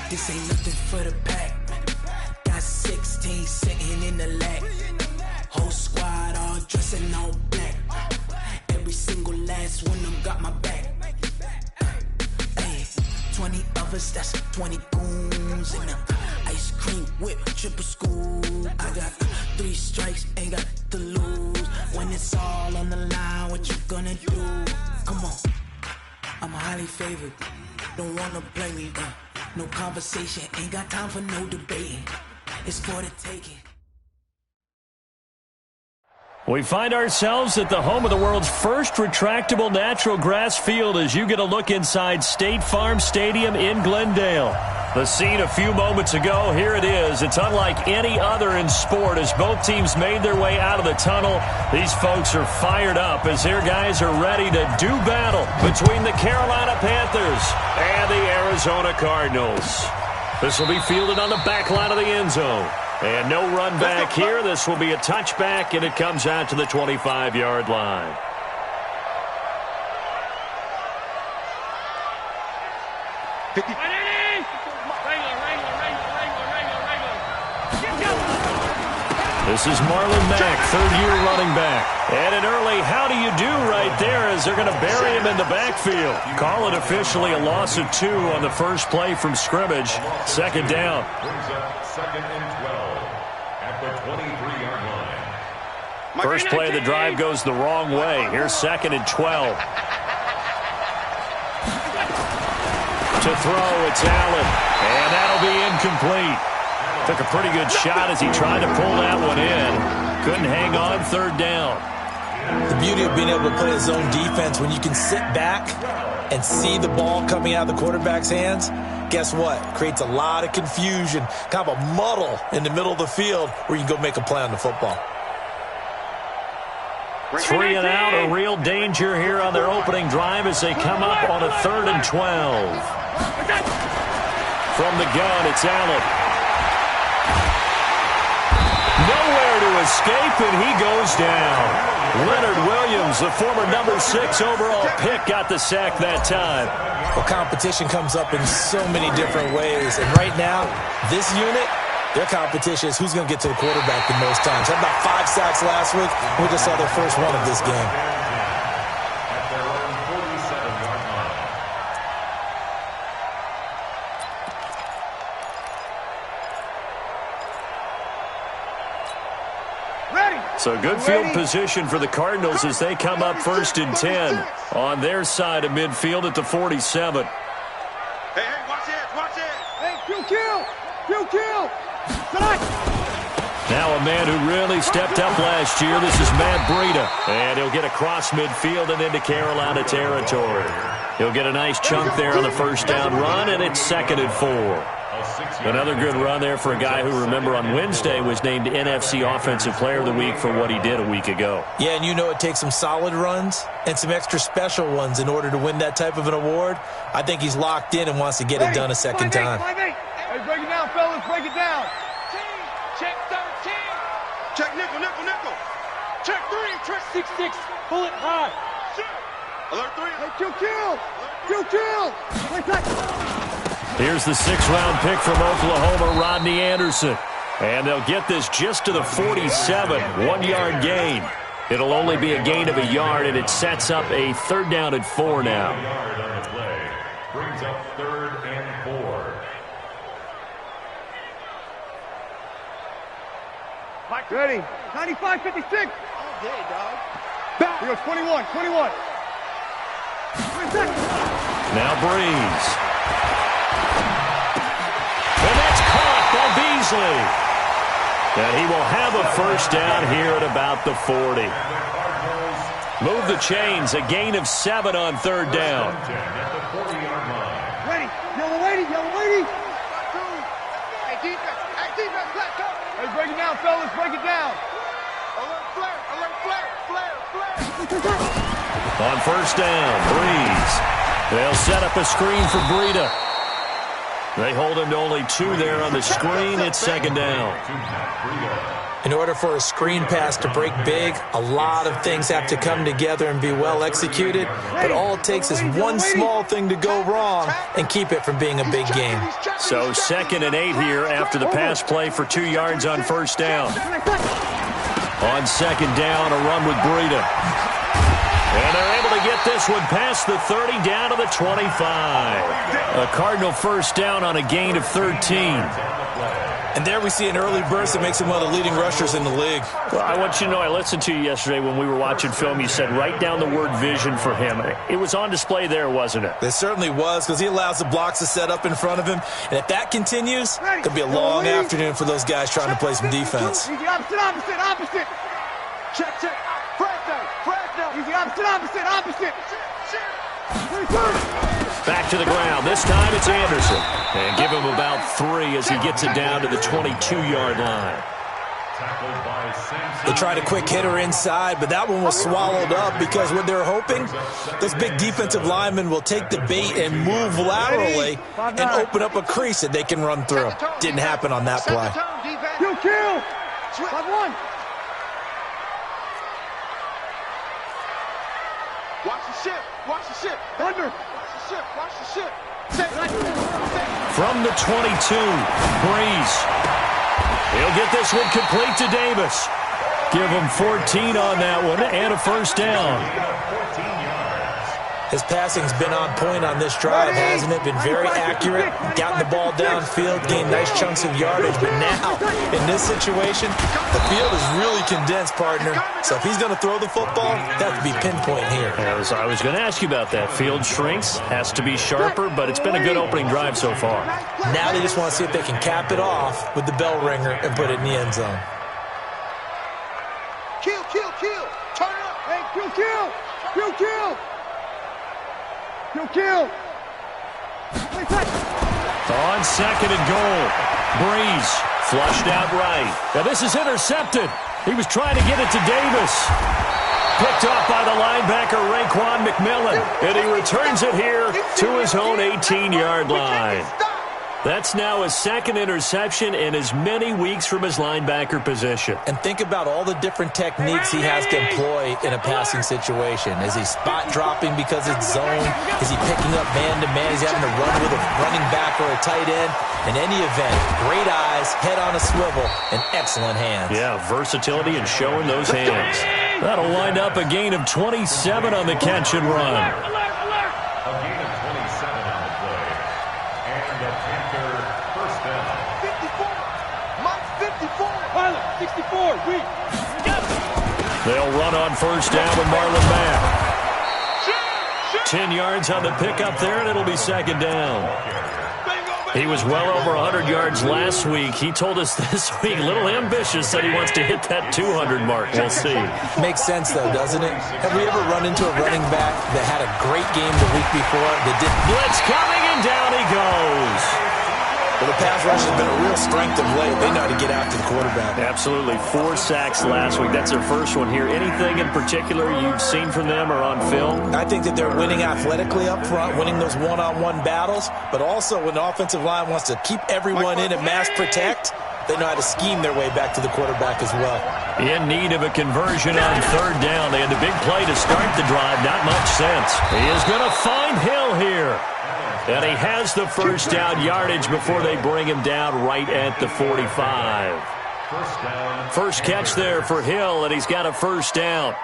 This ain't nothing for the pack. Got 16 sitting in the lag. Whole squad all dressing all black. Every single last one of them got my back. Hey, 20 of us, that's 20 goons in them. Ice cream whip, triple scoop. I got 3 strikes, ain't got to lose. When it's all on the line, what you gonna do? Come on, I'm highly favored. Don't wanna play me, no conversation, ain't got time for no debating. It's for the taking. We find ourselves at the home of the world's first retractable natural grass field as you get a look inside State Farm Stadium in Glendale. The scene a few moments ago, here it is. It's unlike any other in sport as both teams made their way out of the tunnel. These folks are fired up as their guys are ready to do battle between the Carolina Panthers and the Arizona Cardinals. This will be fielded on the back line of the end zone. And no run back here. This will be a touchback, and it comes out to the 25-yard line. This is Marlon Mack, third-year running back. And an early how do you do right there as they're going to bury him in the backfield. Call it officially a loss of 2 on the first play from scrimmage. Second down. Second and 12 at the 23-yard line. First play of the drive goes the wrong way. Here's second and 12. To throw, it's Allen. And that'll be incomplete. Took a pretty good shot as he tried to pull that one in. Couldn't hang on, third down. The beauty of being able to play a zone defense when you can sit back and see the ball coming out of the quarterback's hands, guess what? Creates a lot of confusion, kind of a muddle in the middle of the field where you can go make a play on the football. 3 and out, a real danger here on their opening drive as they come up on a 3rd and 12. From the gun, it's Allen. Nowhere to escape, and he goes down. Leonard Williams, the former number 6 overall pick, got the sack that time. Well, competition comes up in so many different ways, and right now, this unit, their competition is who's going to get to the quarterback the most times. Had about 5 sacks last week. We just saw their first one of this game. At their own 47-yard line. So good field position for the Cardinals as they come up 1st and 10 on their side of midfield at the 47. Hey, watch it. Hey, kill. Now a man who really stepped up last year. This is Matt Breida. And he'll get across midfield and into Carolina territory. He'll get a nice chunk there on the first down run, and it's 2nd and 4. Another good run there for a guy who, remember, on Wednesday was named NFC Offensive Player of the Week for what he did a week ago. Yeah, and you know it takes some solid runs and some extra special ones in order to win that type of an award. I think he's locked in and wants to get it done a second time. Hey, break it down, fellas. Break it down. Check 13. Check nickel. Check 3. Check 6-6. Pull it high. Alert 3. Hey, kill. Wait, back. Here's the 6th-round pick from Oklahoma, Rodney Anderson. And they'll get this just to the 47, 1-yard gain. It'll only be a gain of a yard, and it sets up a 3rd down and 4 now. A yard on the play brings up 3rd and 4. Mike, ready. 95-56. All day, dog. Back. Here goes 21. Now Breeze. And that's caught by Beasley. And he will have a first down here at about the 40. Move the chains, a gain of 7 on 3rd down. At the 40-yard line. Ready. Yellow lady. Hey, defense, black cover. Hey, break it down, fellas. Break it down. Alert flare. On 1st down, Breeze. They'll set up a screen for Breida. They hold him to only 2 there on the screen. It's 2nd down. In order for a screen pass to break big, a lot of things have to come together and be well executed, but all it takes is one small thing to go wrong and keep it from being a big game. So 2nd and 8 here after the pass play for 2 yards on first down. On 2nd down, a run with Breida. And they're able to get this one past the 30 down to the 25. A Cardinal first down on a gain of 13. And there we see an early burst that makes him one of the leading rushers in the league. Well, I want you to know, I listened to you yesterday when we were watching film. You said write down the word vision for him. It was on display there, wasn't it? It certainly was, because he allows the blocks to set up in front of him. And if that continues, it could be a long afternoon for those guys trying to play some defense. Easy, opposite. Check. Fresno. Easy, opposite. Back to the ground. This time it's Anderson. And give him about 3 as he gets it down to the 22-yard line. They tried a quick hitter inside, but that one was swallowed up because what they're hoping, those big defensive linemen will take the bait and move laterally and open up a crease that they can run through. Didn't happen on that play. Kill. 5-1. Watch the ship. Thunder. Watch the ship. From the 22, Breeze. He'll get this one complete to Davis. Give him 14 on that one and a first down. His passing's been on point on this drive, hasn't it? Been very accurate, gotten the ball downfield, gained nice chunks of yardage. But now, in this situation, the field is really condensed, partner. So if he's going to throw the football, that has to be pinpoint here. As I was going to ask you about that. Field shrinks, has to be sharper, but it's been a good opening drive so far. Now they just want to see if they can cap it off with the bell ringer and put it in the end zone. Kill. Turn it up. Hey, kill. On 2nd and goal, Breeze flushed out right. Now this is intercepted. He was trying to get it to Davis. Picked off by the linebacker, Raekwon McMillan. And he returns it here to his own 18-yard line. That's now his 2nd interception in as many weeks from his linebacker position. And think about all the different techniques he has to employ in a passing situation. Is he spot dropping because it's zone? Is he picking up man-to-man? He's having to run with a running back or a tight end. In any event, great eyes, head on a swivel, and excellent hands. Yeah, versatility and showing those hands. That'll wind up a gain of 27 on the catch and run. They'll run on first down with Marlon Mack. 10 yards on the pickup there, and it'll be 2nd down. He was well over 100 yards last week. He told us this week, a little ambitious, that he wants to hit that 200 mark. We'll see. Makes sense, though, doesn't it? Have we ever run into a running back that had a great game the week before that didn't? Blitz coming, and down he goes. Well, the pass rush has been a real strength of late. They know how to get after the quarterback. Absolutely. 4 sacks last week. That's their first one here. Anything in particular you've seen from them or on film? I think that they're winning athletically up front, winning those one-on-one battles, but also when the offensive line wants to keep everyone in and mass protect, they know how to scheme their way back to the quarterback as well. In need of a conversion on 3rd down. They had the big play to start the drive. Not much sense. He is going to find Hill here. And he has the first down yardage before they bring him down right at the 45. First catch there for Hill, and he's got a first down.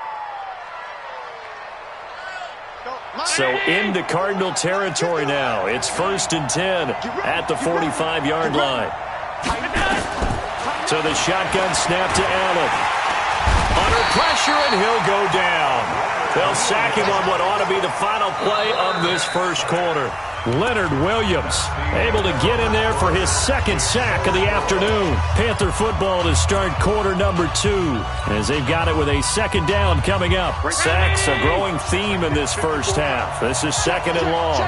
So into Cardinal territory now. It's 1st and 10 at the 45-yard line. So the shotgun snap to Allen. Under pressure, and he'll go down. They'll sack him on what ought to be the final play of this first quarter. Leonard Williams able to get in there for his 2nd sack of the afternoon. Panther football to start quarter number 2 as they've got it with a 2nd down coming up. Sacks a growing theme in this first half. This is 2nd and long.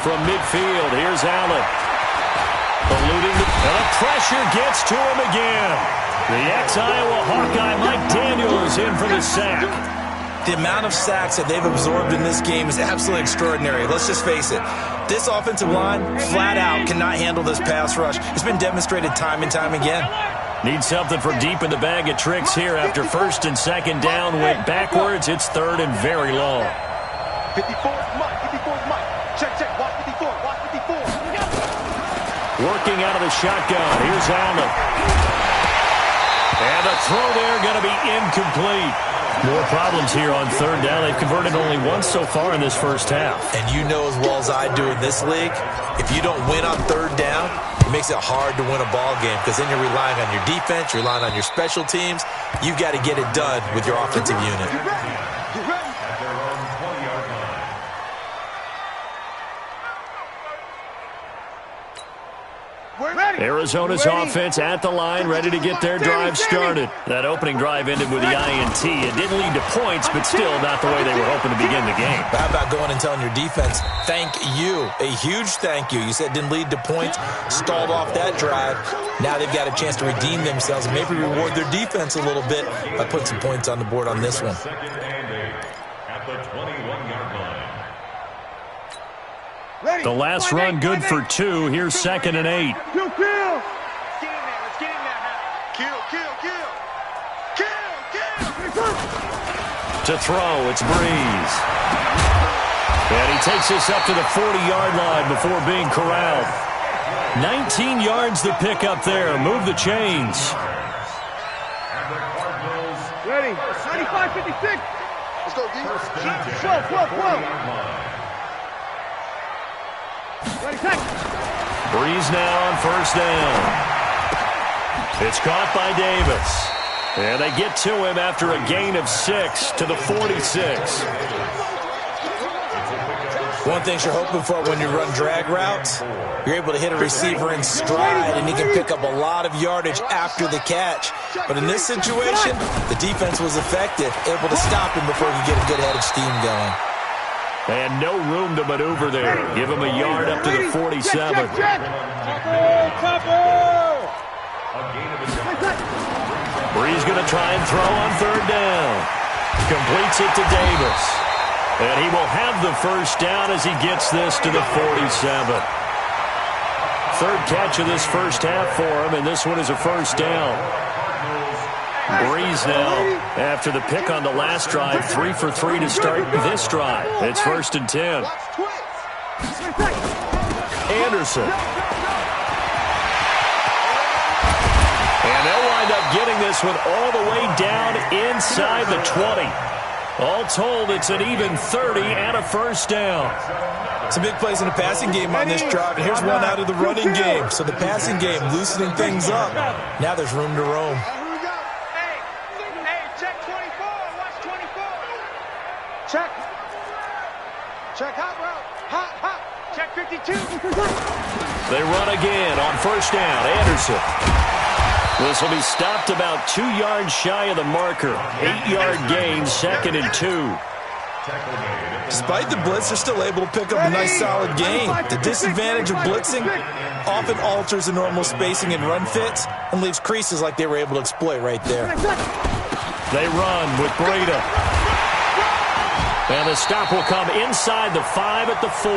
From midfield, here's Allen. Eluding the pressure gets to him again. The ex-Iowa Hawkeye Mike Daniel is in for the sack. The amount of sacks that they've absorbed in this game is absolutely extraordinary. Let's just face it. This offensive line, flat out, cannot handle this pass rush. It's been demonstrated time and time again. Need something from deep in the bag of tricks here after first and second down went backwards. It's third and very long. 54 Mike. 54 Mike. Check. Watch 54. Watch 54. Working out of the shotgun. Here's Allen. And the throw there going to be incomplete. More problems here on third down. They've converted only once so far in this first half. And you know as well as I do in this league, if you don't win on third down, it makes it hard to win a ball game because then you're relying on your defense, you're relying on your special teams. You've got to get it done with your offensive unit. Arizona's offense at the line, ready to get their drive started. That opening drive ended with the INT. It didn't lead to points, but still not the way they were hoping to begin the game. How about going and telling your defense, thank you, a huge thank you. You said it didn't lead to points, stalled off that drive. Now they've got a chance to redeem themselves and maybe reward their defense a little bit by putting some points on the board on this one. At the 21-yard line. The last run good for 2. Here's 2nd and 8. Kill. Let's get in there. Let's get in there. Kill. To throw, it's Breeze. And he takes us up to the 40-yard line before being corralled. 19 yards the pick up there. Move the chains. Ready. 95-56. Let's go, D. Whoa. Ready, set. Breeze now on first down. It's caught by Davis. And they get to him after a gain of 6 to the 46. One thing you're hoping for when you run drag routes, you're able to hit a receiver in stride, and he can pick up a lot of yardage after the catch. But in this situation, the defense was effective, able to stop him before he could get a good head of steam going. And no room to maneuver there. Give him a yard up to the 47. Breeze going to try and throw on third down. Completes it to Davis. And he will have the first down as he gets this to the 47. Third catch of this first half for him, and this one is a first down. Breeze now, after the pick on the last drive, 3 for 3 to start this drive. It's 1st and 10. Anderson. And they'll wind up getting this one all the way down inside the 20. All told, it's an even 30 and a first down. Some big plays in the passing game on this drive, and here's one out of the running game. So the passing game loosening things up. Now there's room to roam. Check hot route. Check 52. They run again on first down. Anderson. This will be stopped about 2 yards shy of the marker. 8-yard gain, 2nd and 2. Despite the blitz, they're still able to pick up a nice solid gain. The disadvantage of blitzing often alters the normal spacing and run fits and leaves creases like they were able to exploit right there. They run with Breda. And the stop will come inside the 5 at the 4.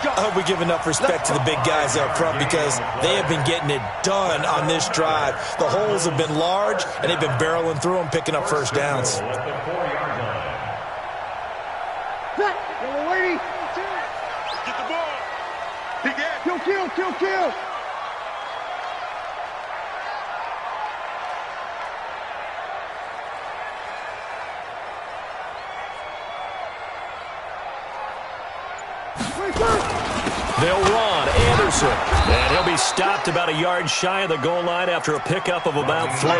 I hope we give enough respect to the big guys up front because they have been getting it done on this drive. The holes have been large, and they've been barreling through them, picking up first downs. Get the ball. Big Ed. Kill. They'll run. Anderson. And he'll be stopped about a yard shy of the goal line after a pickup of about 3.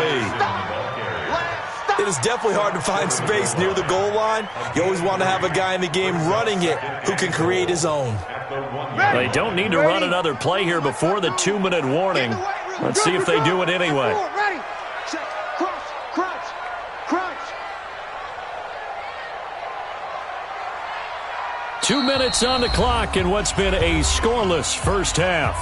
It is definitely hard to find space near the goal line. You always want to have a guy in the game running it who can create his own. They don't need to run another play here before the 2-minute warning. Let's see if they do it anyway. Ready. Check. Crunch. 2 minutes on the clock in what's been a scoreless first half.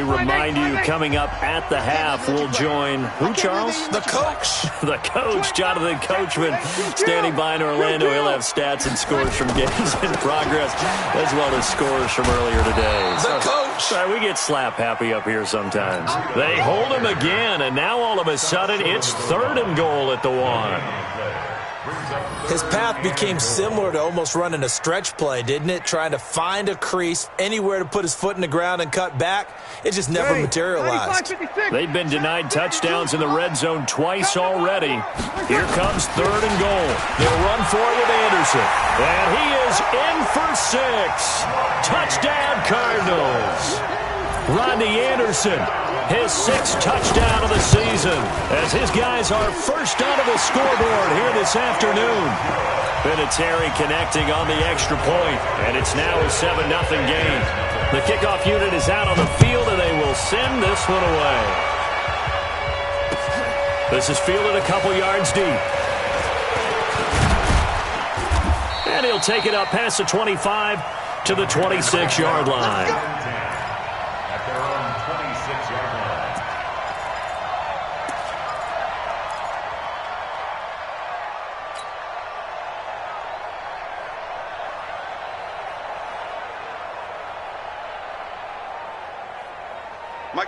remind you, coming up at the half, we'll join who, Charles? The coach. The coach, Jonathan Coachman, standing by in Orlando. He'll have stats and scores from games in progress, as well as scores from earlier today. The coach. Sorry, we get slap happy up here sometimes. They hold him again, and now all of a sudden it's 3rd and goal at the 1. His path became similar to almost running a stretch play, didn't it? Trying to find a crease, anywhere to put his foot in the ground and cut back. It just never materialized. They've been denied touchdowns in the red zone twice already. Here comes 3rd and goal. They'll run for it with Anderson. And he is in for 6. Touchdown, Cardinals. Rodney Anderson, his 6th touchdown of the season, as his guys are first onto the scoreboard here this afternoon. Vinatieri connecting on the extra point, and it's now a 7-0 game. The kickoff unit is out on the field, and they will send this one away. This is fielded a couple yards deep. And he'll take it up past the 25 to the 26-yard line.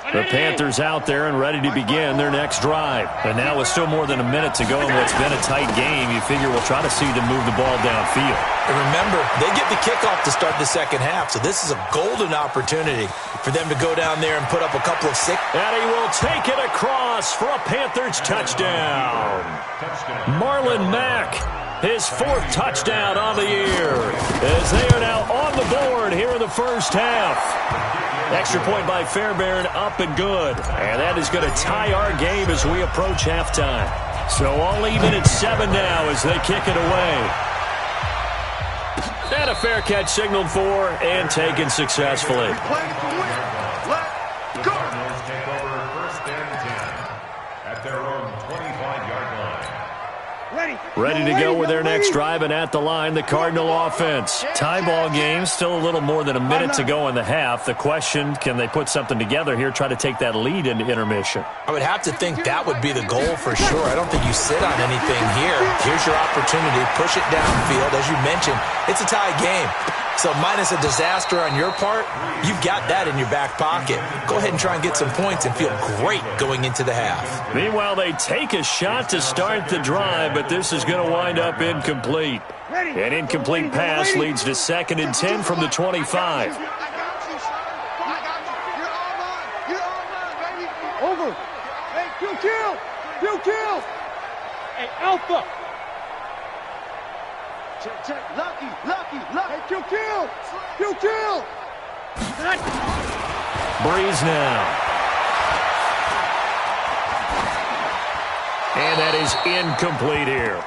The Panthers out there and ready to begin their next drive. And now with still more than a minute to go in what's been a tight game, you figure we'll try to see them move the ball downfield. And remember, they get the kickoff to start the second half, so this is a golden opportunity for them to go down there and put up a couple of six. And he will take it across for a Panthers touchdown. Marlon Mack, his 4th touchdown on the year, as they are now on the board here in the first half. Extra point by Fairbairn, up and good. And that is going to tie our game as we approach halftime. So all even at 7 now as they kick it away. And a fair catch signaled for and taken successfully. Ready to go with their next drive, and at the line, the Cardinal offense. Tie ball game, still a little more than a minute to go in the half. The question, can they put something together here, try to take that lead into intermission? I would have to think that would be the goal for sure. I don't think you sit on anything here. Here's your opportunity. Push it downfield. As you mentioned, it's a tie game. So minus a disaster on your part, you've got that in your back pocket. Go ahead and try and get some points and feel great going into the half. Meanwhile, they take a shot to start the drive, but this is going to wind up incomplete. An incomplete pass leads to 2nd and 10 from the 25. Over. Hey, kill. Hey, Alpha. Check. Lucky. Hey, kill. Breeze now. And that is incomplete here.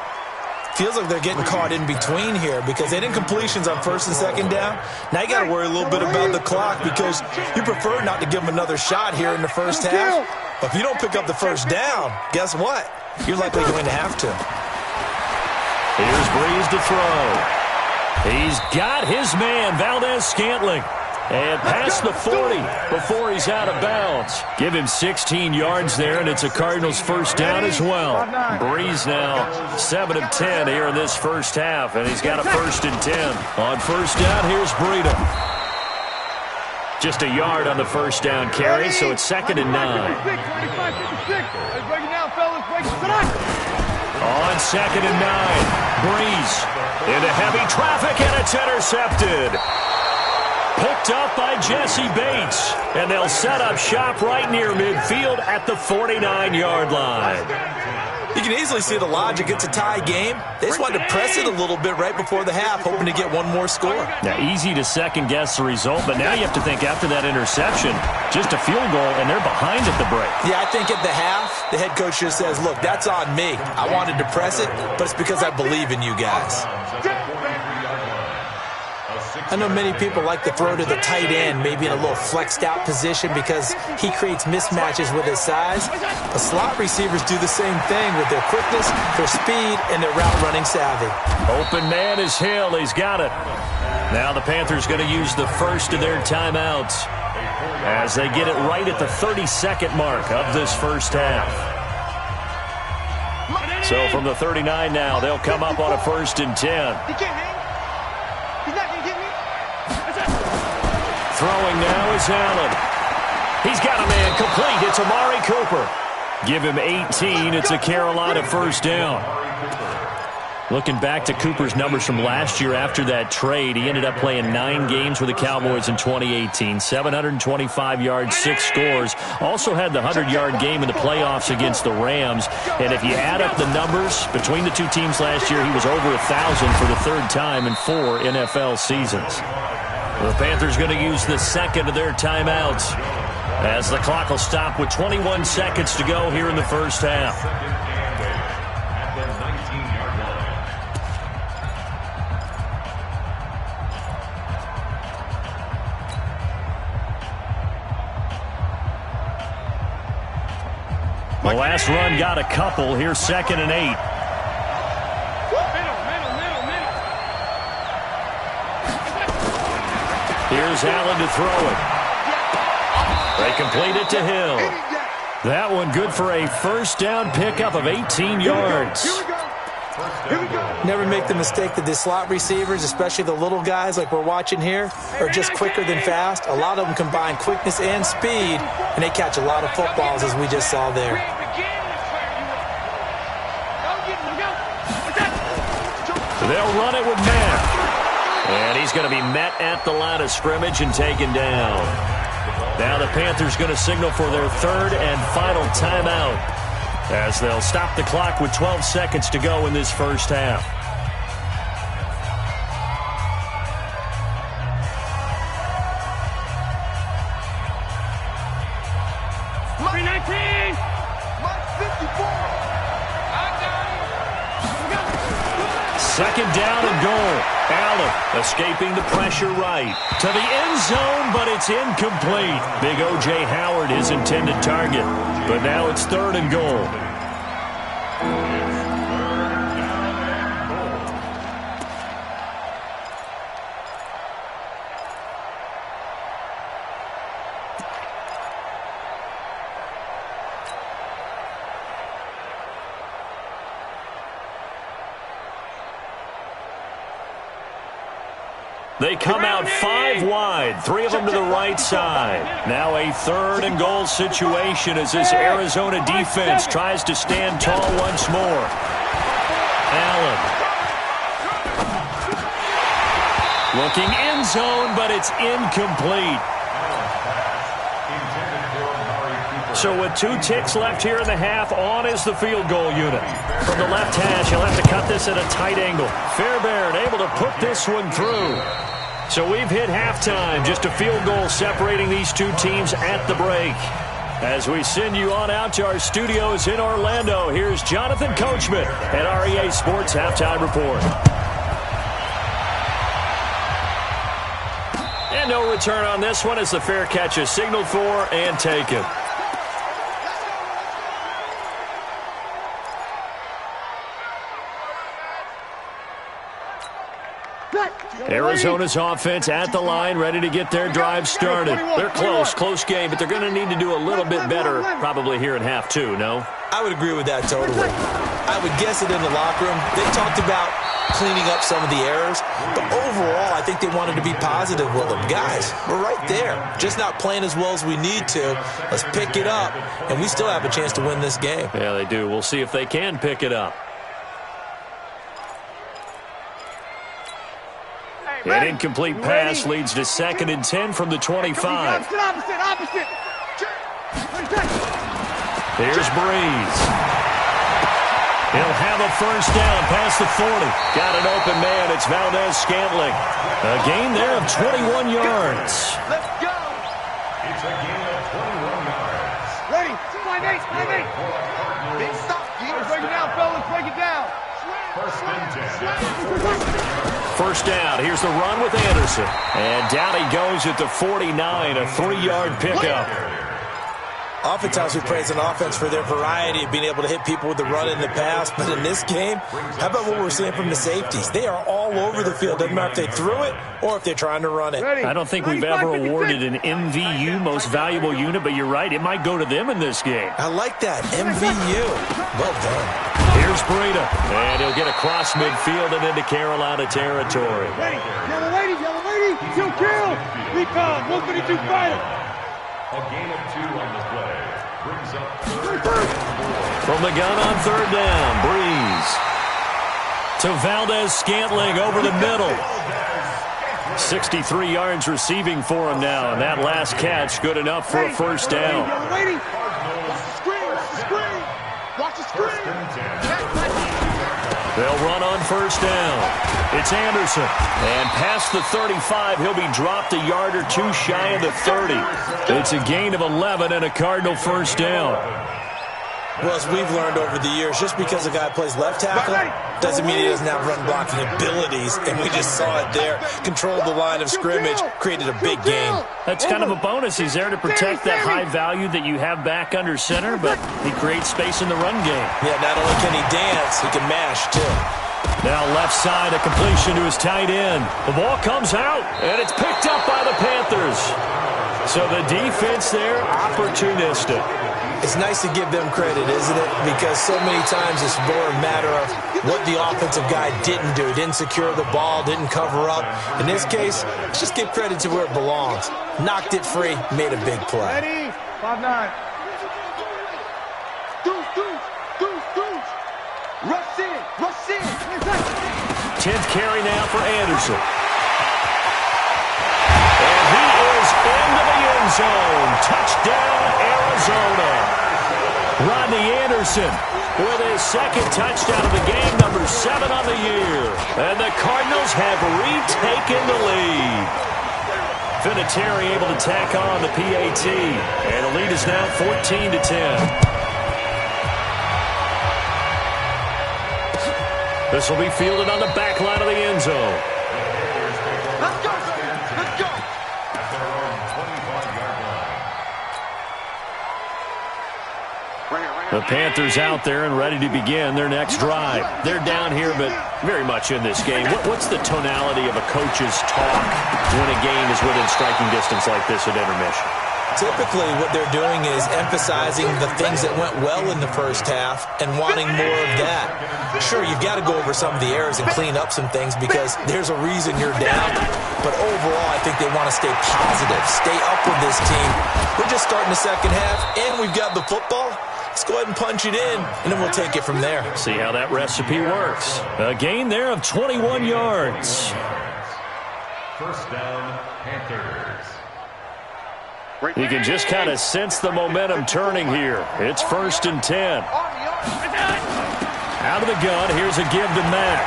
Feels like they're getting caught in between here because they did completions on 1st and 2nd down. Now you got to worry a little bit about the clock because you prefer not to give them another shot here in the first half. But if you don't pick up the 1st down, guess what? You're likely going to have to. Here's Breeze to throw. He's got his man, Valdez-Scantling. And past the 40 before he's out of bounds. Give him 16 yards there, and it's a Cardinals 1st down as well. Breeze now 7 of 10 here in this first half, and he's got a 1st and 10. On 1st down, here's Breida. Just a yard on the 1st down carry, so it's 2nd and 9. On 2nd and 9, Breeze into heavy traffic, and it's intercepted. Picked up by Jesse Bates, and they'll set up shop right near midfield at the 49-yard line. You can easily see the logic. It's a tie game. They just wanted to press it a little bit right before the half, hoping to get one more score. Now, easy to second-guess the result, but now you have to think after that interception, just a field goal, and they're behind at the break. Yeah, I think at the half, the head coach just says, look, that's on me. I wanted to press it, but it's because I believe in you guys. I know many people like to throw to the tight end, maybe in a little flexed out position because he creates mismatches with his size. The slot receivers do the same thing with their quickness, their speed, and their route running savvy. Open man is Hill. He's got it. Now the Panthers going to use the first of their timeouts. as they get it right at the 30-second mark of this first half. So from the 39 now, they'll come up on a 1st and 10. He can't hang. He's not going to get me. Throwing now is Allen. He's got a man complete. It's Amari Cooper. Give him 18. It's a Carolina 1st down. Looking back to Cooper's numbers from last year after that trade, he ended up playing 9 games with the Cowboys in 2018. 725 yards, 6 scores. Also had the 100-yard game in the playoffs against the Rams. And if you add up the numbers between the two teams last year, he was over 1,000 for the 3rd time in 4 NFL seasons. The Panthers going to use the second of their timeouts as the clock will stop with 21 seconds to go here in the first half. The last run got a couple. Here's 2nd and 8. Here's Allen to throw it. They complete it to Hill. That one good for a 1st down pickup of 18 yards. Never make the mistake that the slot receivers, especially the little guys like we're watching here, are just quicker than fast. A lot of them combine quickness and speed, and they catch a lot of footballs, as we just saw there. They'll run it with Matt. And he's going to be met at the line of scrimmage and taken down. Now the Panthers going to signal for their 3rd and final timeout, as they'll stop the clock with 12 seconds to go in this first half. Second down and goal. Allen escaping the pressure right to the end zone, but it's incomplete. Big O.J. Howard, his intended target. But now it's 3rd and goal. They come out 5 wide, 3 of them to the right side. Now a 3rd and goal situation as this Arizona defense tries to stand tall once more. Allen. Looking end zone, but it's incomplete. So with 2 ticks left here in the half, on is the field goal unit. From the left hash, he'll have to cut this at a tight angle. Fairbairn able to put this one through. So we've hit halftime, just a field goal separating these two teams at the break. As we send you on out to our studios in Orlando, here's Jonathan Coachman at REA Sports Halftime Report. And no return on this one as the fair catch is signaled for and taken. Arizona's offense at the line, ready to get their drive started. They're close game, but they're going to need to do a little bit better probably here in half 2, no? I would agree with that totally. I would guess it in the locker room. They talked about cleaning up some of the errors, but overall, I think they wanted to be positive with them. Guys, we're right there, just not playing as well as we need to. Let's pick it up, and we still have a chance to win this game. Yeah, they do. We'll see if they can pick it up. An incomplete pass leads to 2nd and 10 from the 25. Opposite. Here's Breeze. He'll have a 1st down past the 40. Got an open man. It's Valdez-Scantling. A gain there of 21 yards. Let's go. It's a gain of 21 yards. Ready. 5-8. Big stop. Break it down, fellas. Break it down. 1st and 10. 1st down. Here's the run with Anderson. And down he goes at the 49, a 3-yard pickup. Oftentimes we praise an offense for their variety of being able to hit people with the run in the pass, but in this game, how about what we're seeing from the safeties? They are all over the field. Doesn't matter if they threw it or if they're trying to run it. I don't think we've ever awarded an MVU, most valuable unit, but you're right, it might go to them in this game. I like that, MVU. Well done. Here's Breida, and he'll get across midfield and into Carolina territory. Yellow lady, kill. Recon, 132 fighter. A gain of 2 on the play brings up third. From the gun on third down, Breeze to Valdez-Scantling over the middle. 63 yards receiving for him now, and that last catch good enough for a first down. Watch the screen. They'll run on first down. It's Anderson. And past the 35, he'll be dropped a yard or two shy of the 30. It's a gain of 11 and a Cardinal first down. Well, as we've learned over the years, just because a guy plays left tackle doesn't mean he doesn't have run-blocking abilities, and we just saw it there. Controlled the line of scrimmage, created a big game. That's kind of a bonus. He's there to protect that high value that you have back under center, but he creates space in the run game. Yeah, not only can he dance, he can mash, too. Now left side, a completion to his tight end. The ball comes out, and it's picked up by the Panthers. So the defense there, opportunistic. It's nice to give them credit, isn't it? Because so many times it's more a matter of what the offensive guy didn't do. Didn't secure the ball, didn't cover up. In this case, let's just give credit to where it belongs. Knocked it free, made a big play. Ready? 5-9. Deuce. Rush in. 10th carry now for Anderson. And he is into the end zone. Touchdown, Arizona. Rodney Anderson with his second touchdown of the game, number 7 on the year. And the Cardinals have retaken the lead. Vinatieri able to tack on the PAT. And the lead is now 14-10. This will be fielded on the back line of the end zone. Let's go. The Panthers out there and ready to begin their next drive. They're down here, but very much in this game. What's the tonality of a coach's talk when a game is within striking distance like this at intermission? Typically, what they're doing is emphasizing the things that went well in the first half and wanting more of that. Sure, you've got to go over some of the errors and clean up some things because there's a reason you're down. But overall, I think they want to stay positive, stay up with this team. We're just starting the second half, and we've got the football. Let's go ahead and punch it in, and then we'll take it from there. See how that recipe works. A gain there of 21 yards. First down, Panthers. You can just kind of sense the momentum turning here. It's 1st and 10. Out of the gun, here's a give to Mack.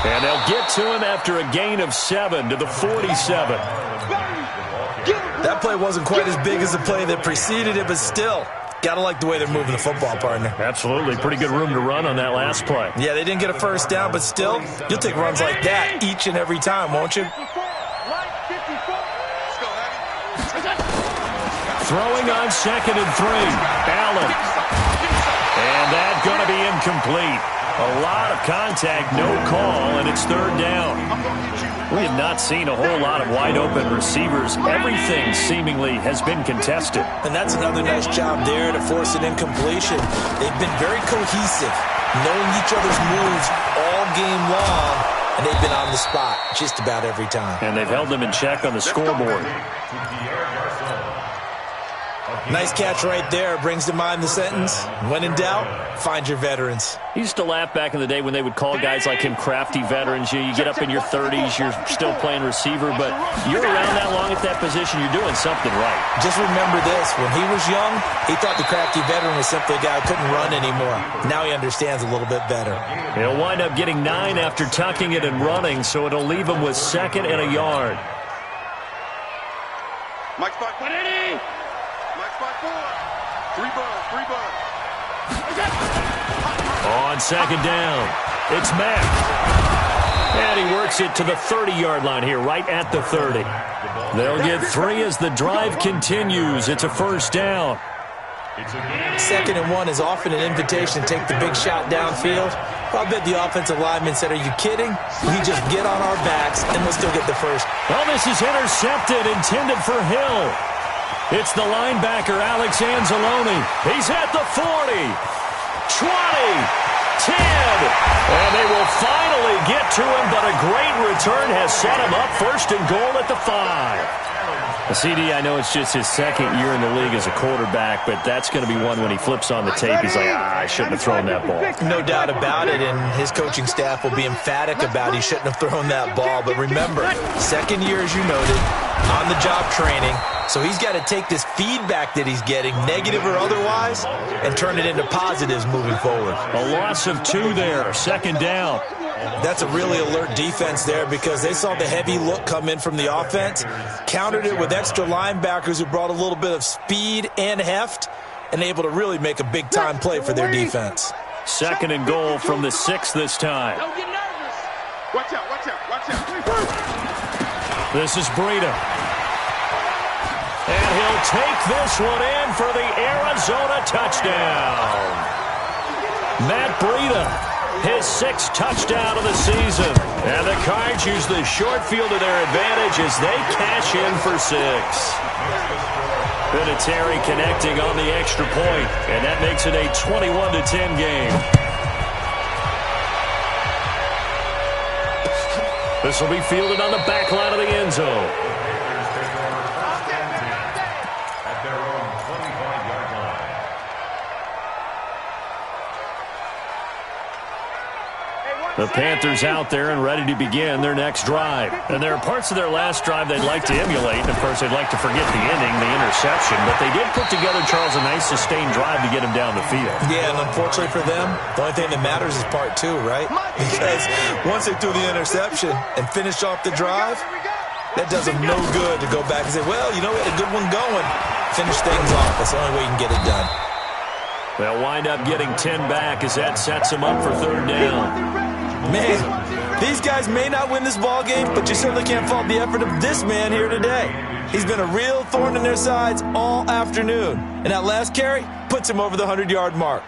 And they'll get to him after a gain of 7 to the 47. That play wasn't quite as big as the play that preceded it, but still, gotta like the way they're moving the football, partner. Absolutely. Pretty good room to run on that last play. Yeah, they didn't get a first down, but still, you'll take runs like that each and every time, won't you? Throwing on 2nd and 3. Allen. And that's going to be incomplete. A lot of contact, no call, and it's 3rd down. We have not seen a whole lot of wide-open receivers. Everything seemingly has been contested. And that's another nice job there to force an incompletion. They've been very cohesive, knowing each other's moves all game long, and they've been on the spot just about every time. And they've held them in check on the scoreboard. Nice catch right there. Brings to mind the sentence, when in doubt, find your veterans. I used to laugh back in the day when they would call guys like him crafty veterans. You get up in your 30s, you're still playing receiver, but you're around that long at that position, you're doing something right. Just remember this, when he was young, he thought the crafty veteran was simply a guy who couldn't run anymore. Now he understands a little bit better. He'll wind up getting 9 after tucking it and running, so it'll leave him with 2nd and a yard. Mike spot 180. Mike spot 4. 3 bud. On 2nd down, it's Mack. And he works it to the 30-yard line here, right at the 30. They'll get 3 as the drive continues. It's a first down. 2nd and 1 is often an invitation to take the big shot downfield. I bet the offensive lineman said, are you kidding? We just get on our backs and we'll still get the first. Well, this is intercepted, intended for Hill. It's the linebacker, Alex Anzalone. He's at the 40, 20, 10. And they will finally get to him, but a great return has set him up 1st and goal at the 5. CD, I know it's just his 2nd year in the league as a quarterback, but that's going to be one when he flips on the tape. He's like, I shouldn't have thrown that ball. No doubt about it, and his coaching staff will be emphatic about he shouldn't have thrown that ball. But remember, 2nd year, as you noted, on-the-job training. So he's got to take this feedback that he's getting, negative or otherwise, and turn it into positives moving forward. A loss of 2 there, 2nd down. That's a really alert defense there because they saw the heavy look come in from the offense, countered it with extra linebackers who brought a little bit of speed and heft, and able to really make a big-time play for their defense. 2nd and goal from the 6 this time. Don't get nervous. Watch out, watch out, watch out. This is Breida. And he'll take this one in for the Arizona touchdown. Matt Breida. His 6th touchdown of the season. And the Cards use the short field to their advantage as they cash in for 6. Vinatieri connecting on the extra point, and that makes it a 21-10 game. This will be fielded on the back line of the end zone. The Panthers out there and ready to begin their next drive. And there are parts of their last drive they'd like to emulate. And, of course, they'd like to forget the ending, the interception. But they did put together, Charles, a nice sustained drive to get him down the field. Yeah, and unfortunately for them, the only thing that matters is part 2, right? Because once they threw the interception and finished off the drive, that does them no good to go back and say, well, you know, we had a good one going. Finish things off. That's the only way you can get it done. They'll wind up getting 10 back as that sets them up for 3rd down. Man, these guys may not win this ball game, but you certainly can't fault the effort of this man here today. He's been a real thorn in their sides all afternoon. And that last carry puts him over the 100-yard mark.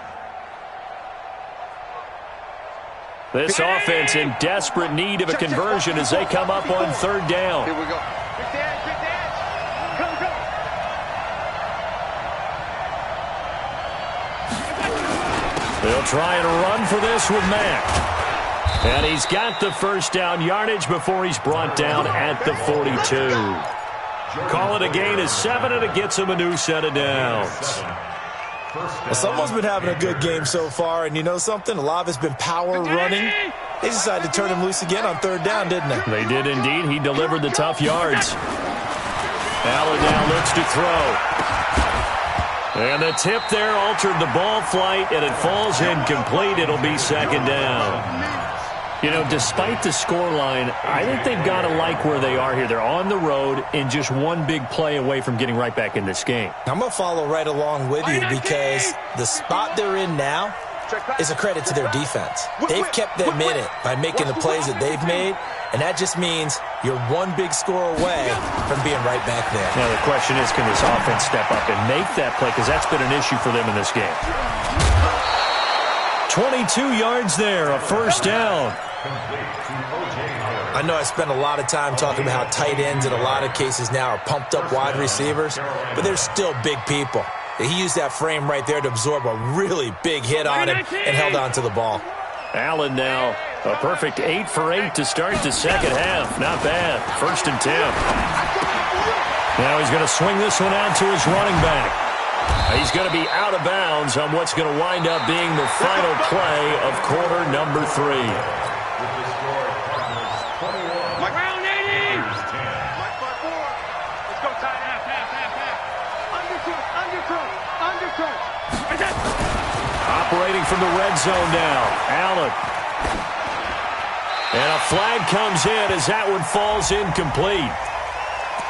This offense in desperate need of a conversion as they come up on 3rd down. Here we go. Big dash, big dash. Come, come. They'll try and run for this with Mack. And he's got the 1st down yardage before he's brought down at the 42. Call it a gain of 7, and it gets him a new set of downs. Well, someone's been having a good game so far, and you know something? A lot of it's been power running. They decided to turn him loose again on 3rd down, didn't they? They did indeed. He delivered the tough yards. Allen now looks to throw. And the tip there altered the ball flight, and it falls incomplete. It'll be 2nd down. You know, despite the scoreline, I think they've got to like where they are here. They're on the road and just one big play away from getting right back in this game. I'm going to follow right along with you because the spot they're in now is a credit to their defense. They've kept them in it by making the plays that they've made, and that just means you're one big score away from being right back there. Now, the question is, can this offense step up and make that play? Because that's been an issue for them in this game. 22 yards there, a 1st down. I know I spent a lot of time talking about how tight ends in a lot of cases now are pumped up wide receivers, but they're still big people. He used that frame right there to absorb a really big hit on him and held on to the ball. Allen now a perfect 8 for 8 to start the 2nd half. Not bad. 1st and 10. Now he's going to swing this one out to his running back. He's going to be out of bounds on what's going to wind up being the final play of quarter number 3. Operating from the red zone now, Allen. And a flag comes in as that one falls incomplete.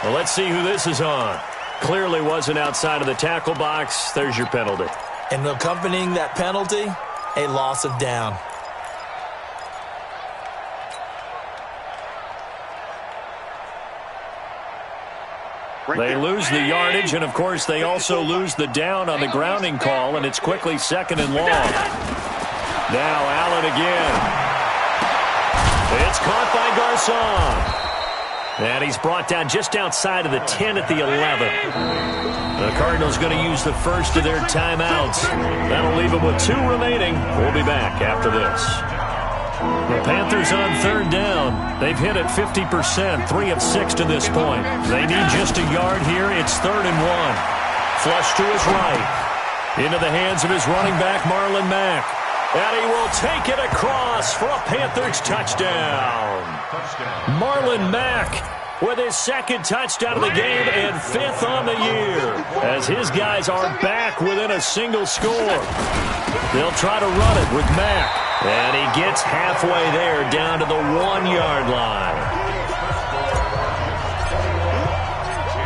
Well, let's see who this is on. Clearly wasn't outside of the tackle box. There's your penalty. And accompanying that penalty, a loss of down. They lose the yardage, and, of course, they also lose the down on the grounding call, and it's quickly 2nd and long. Now Allen again. It's caught by Garcon. And he's brought down just outside of the 10 at the 11. The Cardinals going to use the first of their timeouts. That'll leave them with 2 remaining. We'll be back after this. The Panthers on 3rd down. They've hit it 50%, 3 of 6 to this point. They need just a yard here. It's 3rd and 1. Flush to his right. Into the hands of his running back, Marlon Mack. And he will take it across for a Panthers touchdown. Marlon Mack with his 2nd touchdown of the game and 5th on the year, as his guys are back within a single score. They'll try to run it with Mack, and he gets halfway there down to the 1-yard line.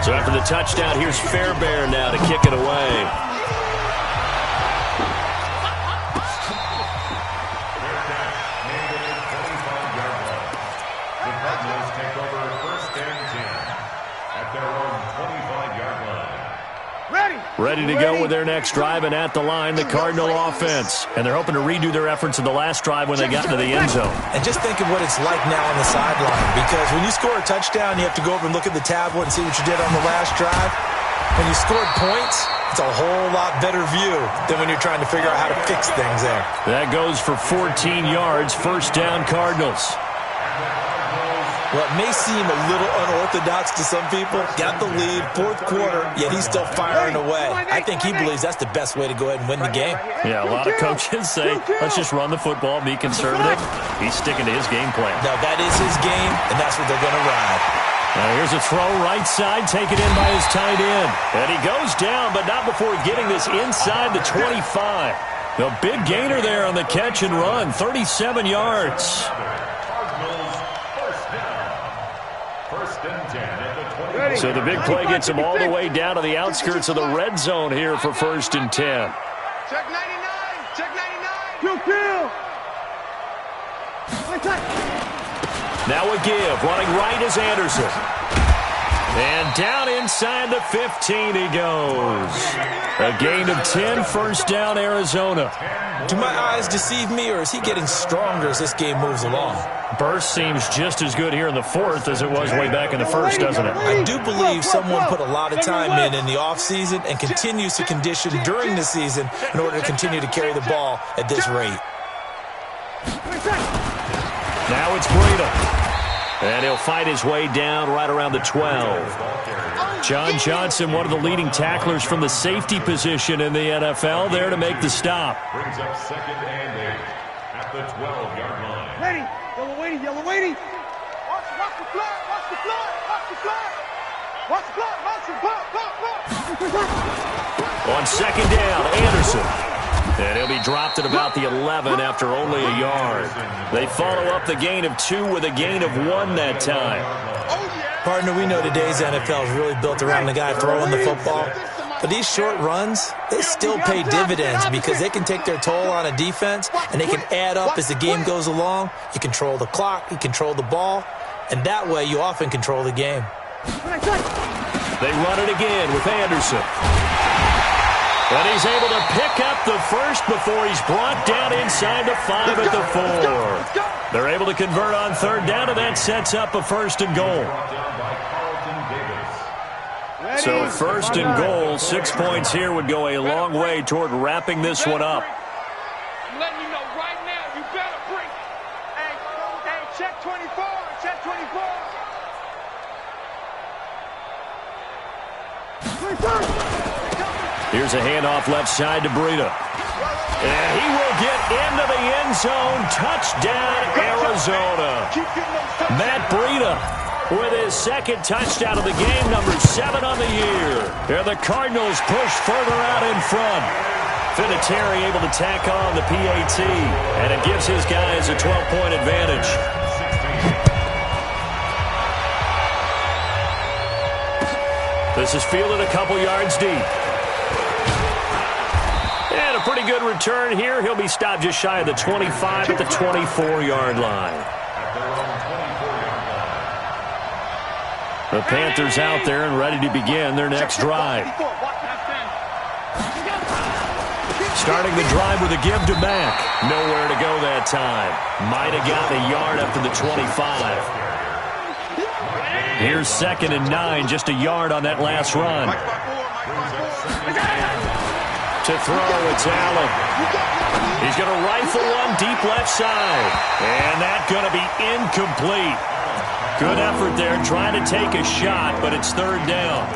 So after the touchdown, here's Fairbairn now to kick it away. Ready to go with their next drive, and at the line, the Cardinal offense. And they're hoping to redo their efforts in the last drive when they got into the end zone. And just think of what it's like now on the sideline, because when you score a touchdown, you have to go over and look at the tablet and see what you did on the last drive. When you scored points, it's a whole lot better view than when you're trying to figure out how to fix things there. That goes for 14 yards, 1st down Cardinals. What may seem a little unorthodox to some people, got the lead, 4th quarter, yet he's still firing away. I think he believes that's the best way to go ahead and win the game. Yeah, a lot of coaches say, let's just run the football, be conservative. He's sticking to his game plan. Now, that is his game, and that's what they're going to ride. Now, here's a throw right side, taken in by his tight end. And he goes down, but not before getting this inside the 25. The big gainer there on the catch and run, 37 yards. So the big play gets him all the way down to the outskirts of the red zone here for 1st and 10. Check 99. Check 99. Kill. Now a give. Running right is Anderson. And down inside the 15 he goes. A gain of 10, 1st down Arizona. Do my eyes deceive me, or is he getting stronger as this game moves along? Burst seems just as good here in the 4th as it was way back in the 1st, doesn't it? I do believe someone put a lot of time in the offseason and continues to condition during the season in order to continue to carry the ball at this rate. Now it's Breida. And he'll fight his way down right around the 12. John Johnson, one of the leading tacklers from the safety position in the NFL, there to make the stop. Brings up 2nd and 8 at the 12-yard line. Ready. Yellow waiting. Yellow waiting. Watch the flag. Watch the flag. Watch the flag. Watch the flag. Watch the flag. On 2nd down, Anderson. And he'll be dropped at about the 11 after only a yard. They follow up the gain of 2 with a gain of 1 that time. Partner, we know today's NFL is really built around the guy throwing the football. But these short runs, they still pay dividends because they can take their toll on a defense, and they can add up as the game goes along. You control the clock, you control the ball, and that way you often control the game. They run it again with Anderson. And he's able to pick up the first before he's brought down inside the 5 at the 4. They're able to convert on 3rd down, and that sets up a 1st and goal. So 1st and goal, 6 points here would go a long way toward wrapping this one up. I'm letting you know right now, you better bring it. Hey, check 24. Check 24. Here's a handoff left side to Breida. And he will get into the end zone. Touchdown, Arizona. Matt Breida with his 2nd touchdown of the game, number 7 on the year. And the Cardinals push further out in front. Vinatieri able to tack on the PAT, and it gives his guys a 12-point advantage. This is fielded a couple yards deep. And a pretty good return here. He'll be stopped just shy of the 25 at the 24-yard line. The Panthers out there and ready to begin their next drive. Starting the drive with a give to Mack. Nowhere to go that time. Might have gotten a yard up to the 25. Here's 2nd and 9, just a yard on that last run. To throw, it's Allen. He's going to rifle one deep left side. And that's going to be incomplete. Good effort there, trying to take a shot, but it's 3rd down.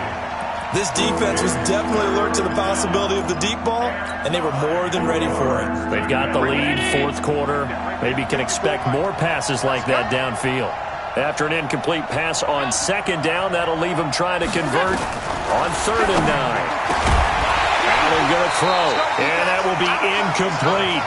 This defense was definitely alert to the possibility of the deep ball, and they were more than ready for it. They've got the lead, 4th quarter. Maybe can expect more passes like that downfield. After an incomplete pass on 2nd down, that'll leave them trying to convert on 3rd and 9. Allen going to throw, and that will be incomplete.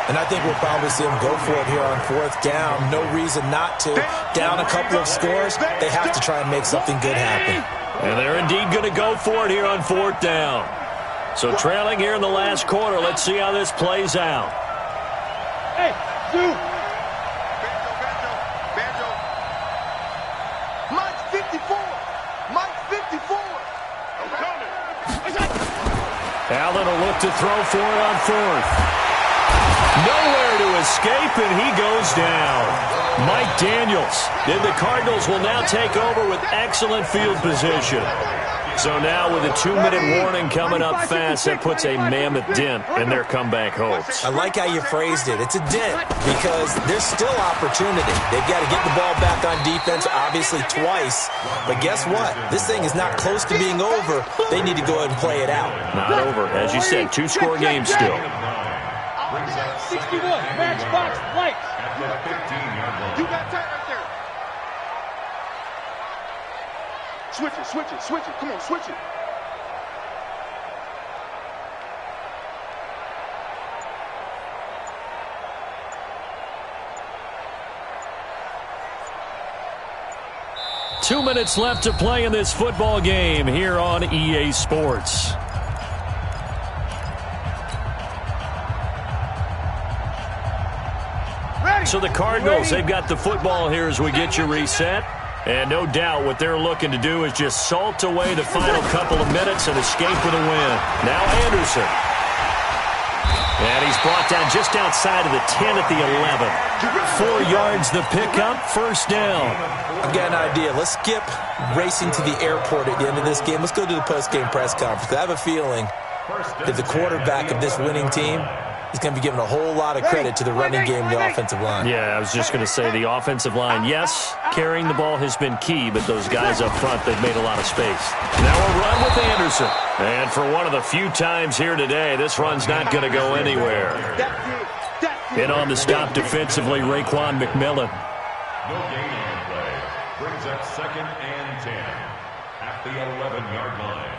And I think we'll probably see them go for it here on 4th down. No reason not to. Down a couple of scores, they have to try and make something good happen. And they're indeed going to go for it here on 4th down. So trailing here in the last quarter, let's see how this plays out. Hey, Zoo. Mike 54. Mike 54. I'm coming. Allen will look to throw for it on 4th. Nowhere to escape, and he goes down. Mike Daniels. And the Cardinals will now take over with excellent field position. So now with a 2-minute warning coming up fast, that puts a mammoth dent in their comeback hopes. I like how you phrased it. It's a dent because there's still opportunity. They've got to get the ball back on defense, obviously twice. But guess what? This thing is not close to being over. They need to go ahead and play it out. Not over. As you said, 2-score game still. 61, matchbox lights. At the 15-yard line. You got time right there. Switch it, switch it, switch it. Come on, switch it. Two minutes left to play in this football game here on EA Sports. So the Cardinals, they've got the football here as we get you reset. And no doubt what they're looking to do is just salt away the final couple of minutes and escape with a win. Now Anderson. And he's brought down just outside of the 10 at the 11. 4 yards the pickup, 1st down. I've got an idea. Let's skip racing to the airport at the end of this game. Let's go to the post-game press conference. I have a feeling that the quarterback of this winning team is going to be given a whole lot of credit to the running game and the offensive line. Yeah, I was just going to say the offensive line, yes, carrying the ball has been key, but those guys up front, they've made a lot of space. Now a run with Anderson. And for one of the few times here today, this run's not going to go anywhere. In on the stop defensively, Raekwon McMillan. No gain on the play. Brings up 2nd and 10 at the 11-yard line.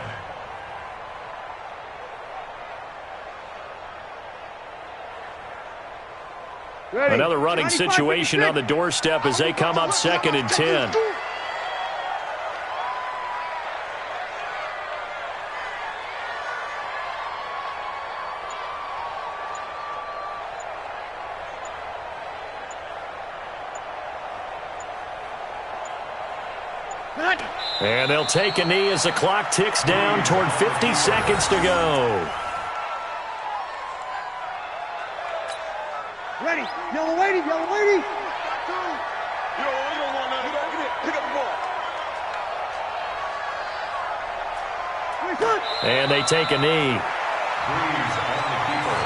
Another running situation on the doorstep as they come up 2nd and 10. And they'll take a knee as the clock ticks down toward 50 seconds to go. Ready. Yellow lady, yellow lady. You don't want nothing. Pick up the ball. And they take a knee. Breeze on the keeper.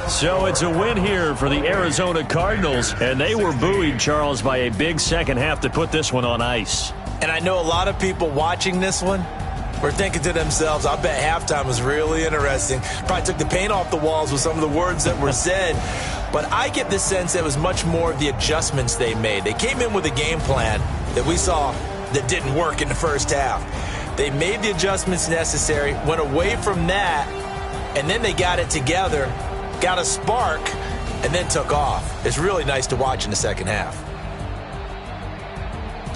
So it's a win here for the Arizona Cardinals, and they were buoyed, Charles, by a big second half to put this one on ice. And I know a lot of people watching this one were thinking to themselves, I bet halftime was really interesting. Probably took the paint off the walls with some of the words that were said. But I get the sense that it was much more of the adjustments they made. They came in with a game plan that we saw that didn't work in the first half. They made the adjustments necessary, went away from that, and then they got it together, got a spark, and then took off. It's really nice to watch in the second half.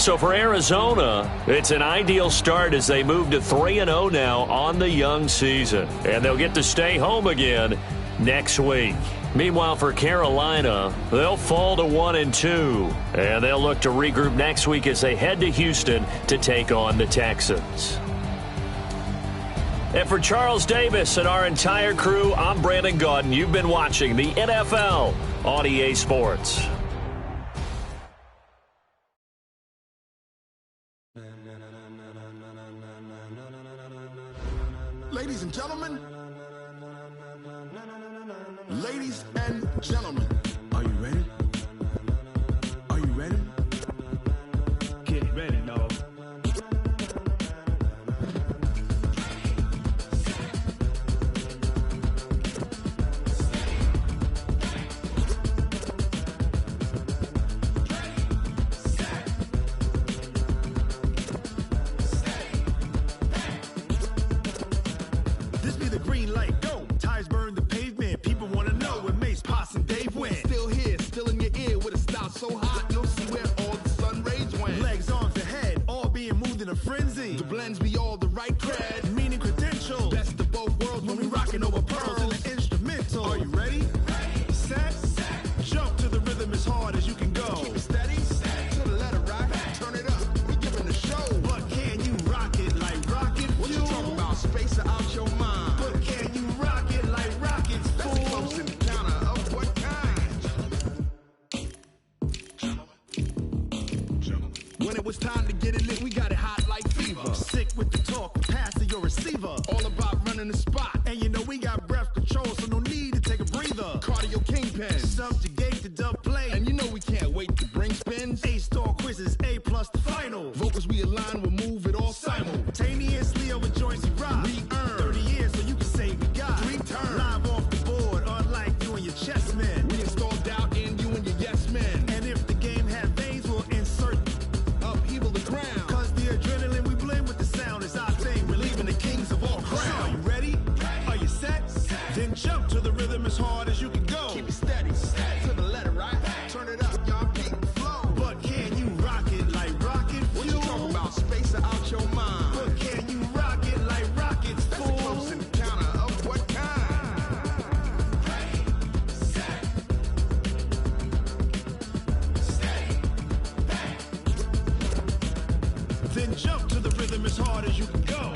So for Arizona, it's an ideal start as they move to 3-0 now on the young season. And they'll get to stay home again next week. Meanwhile, for Carolina, they'll fall to 1-2. And they'll look to regroup next week as they head to Houston to take on the Texans. And for Charles Davis and our entire crew, I'm Brandon Gaudin. You've been watching the NFL on EA Sports. Ladies and gentlemen, are you ready? Are you ready? Get ready, dog. This be the green light, go. Tires burn the pavement. People want to know where Mace, Poss, and Dave went. Still here, still in your ear with a style so hot, you'll see where all the sun rays went. Legs, arms, and head, all being moved in a frenzy. The blends be all the right cred, Meaning credentials. best of both worlds when we rockin' over pearls. In the instrumental. Are you ready? Set, jump to the rhythm as hard as you can go. Keep it steady, to the letter right, turn it up, we giving the show. But can you rock it like rocket What you fuel? talking about, space or out your mind? But can you rock it like rockets, That's a close fool? encounter of what kind? When it was time to get it lit, we got it hot like fever. Sick with the talk, pass to your receiver. All about running the spot. And you know we got breath control, so no need to take a breather. Cardio kingpin. Subjugate the dub play. And you know we can't wait to bring spins. A-star quizzes, A+ the final. Vocals we align, we'll move it all Simultaneously over joints we rock. We earn 30 years, so you can say we got 3 turns. live off the board, unlike you and your chess men. We install doubt in you and your yes men. And if the game had veins, we'll insert. Upheaval the ground. Cause the adrenaline we blend with the sound is our thing. Relieving the kings of all So, crowns. are you ready? Are you set? Then jump to the rhythm as hard as you can go. Keep it steady. To the letter right. Turn it up, y'all keep the flow. But can you rock it like rocket What fuel? you talking about, space or out your mind? But can you rock it like rockets, That's a close fool? encounter of what kind? Then jump to the rhythm as hard as you can go.